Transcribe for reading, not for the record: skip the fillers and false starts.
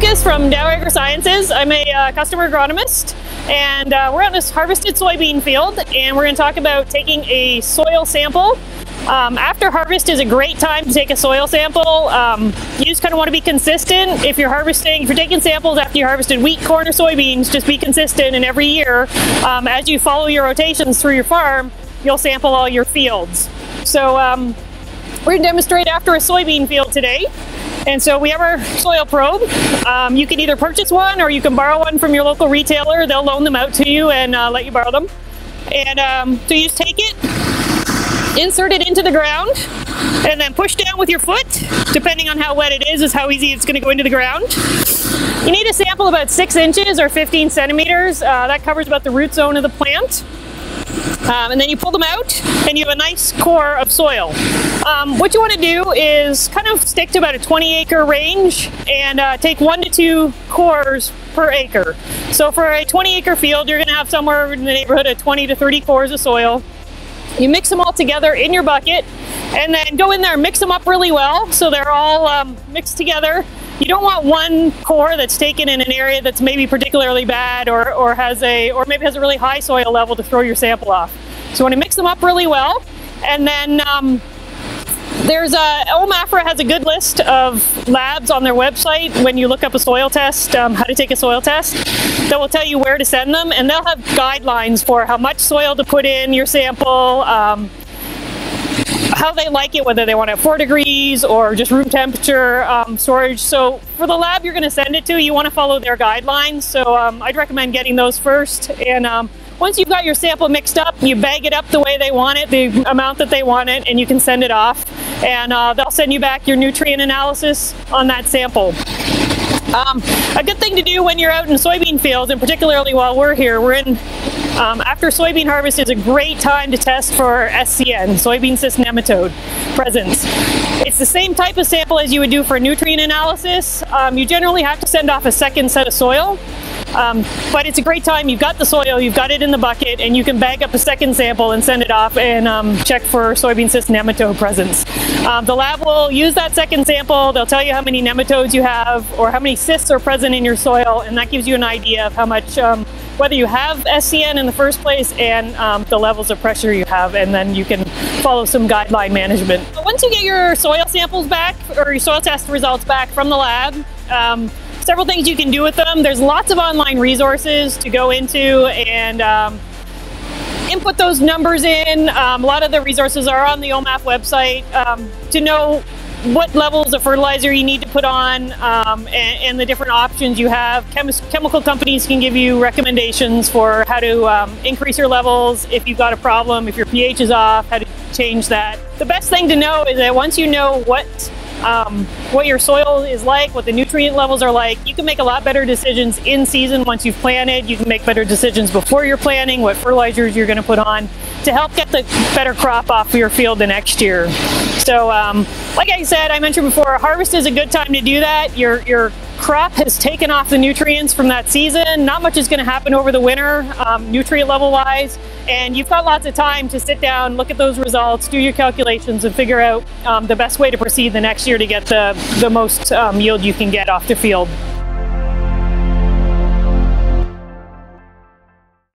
Loucas from Dow AgriSciences. I'm a customer agronomist, and we're on this harvested soybean field, and we're going to talk about taking a soil sample. After harvest is a great time to take a soil sample. You just kind of want to be consistent. If you're taking samples after you harvested wheat, corn, or soybeans, just be consistent, and every year, as you follow your rotations through your farm, you'll sample all your fields. So we're going to demonstrate after a soybean field today. And so we have our soil probe. You can either purchase one or you can borrow one from your local retailer. They'll loan them out to you and let you borrow them. And so you just take it, insert it into the ground, and then push down with your foot. Depending on how wet it is how easy it's going to go into the ground. You need a sample about 6 inches or 15 centimeters. That covers about the root zone of the plant. And then you pull them out and you have a nice core of soil. What you want to do is kind of stick to about a 20-acre range and take 1 to 2 cores per acre. So for a 20-acre field, you're going to have somewhere in the neighborhood of 20 to 30 cores of soil. You mix them all together in your bucket and then go in there and mix them up really well so they're all mixed together. You don't want one core that's taken in an area that's maybe particularly bad or maybe has a really high soil level to throw your sample off. So you want to mix them up really well, and then OMAFRA has a good list of labs on their website. When you look up a soil test, how to take a soil test, that will tell you where to send them, and they'll have guidelines for how much soil to put in your sample, how they like it, whether they want it 4 degrees or just room temperature storage. So for the lab you're going to send it to, you want to follow their guidelines. So I'd recommend getting those first. And once you've got your sample mixed up, you bag it up the way they want it, the amount that they want it, and you can send it off. And they'll send you back your nutrient analysis on that sample. A good thing to do when you're out in soybean fields, and particularly while we're here, after soybean harvest is a great time to test for SCN, Soybean Cyst Nematode presence. It's the same type of sample as you would do for nutrient analysis. You generally have to send off a second set of soil, but it's a great time. You've got the soil, you've got it in the bucket, and you can bag up a second sample and send it off and check for Soybean Cyst Nematode presence. The lab will use that second sample. They'll tell you how many nematodes you have or how many cysts are present in your soil, and that gives you an idea of how much whether you have SCN in the first place and the levels of pressure you have, and then you can follow some guideline management. Once you get your soil samples back or your soil test results back from the lab, several things you can do with them. There's lots of online resources to go into and input those numbers in. A lot of the resources are on the OMAF website to know what levels of fertilizer you need to put on and the different options you have. Chemical companies can give you recommendations for how to increase your levels if you've got a problem, if your pH is off, how to change that. The best thing to know is that once you know what your soil is like, what the nutrient levels are like, you can make a lot better decisions in season once you've planted. You can make better decisions before you're planting, what fertilizers you're going to put on to help get the better crop off your field the next year. So like I said, I mentioned before, harvest is a good time to do that. Your crop has taken off the nutrients from that season. Not much is going to happen over the winter, nutrient level wise, and you've got lots of time to sit down, look at those results, do your calculations, and figure out the best way to proceed the next year to get the most yield you can get off the field.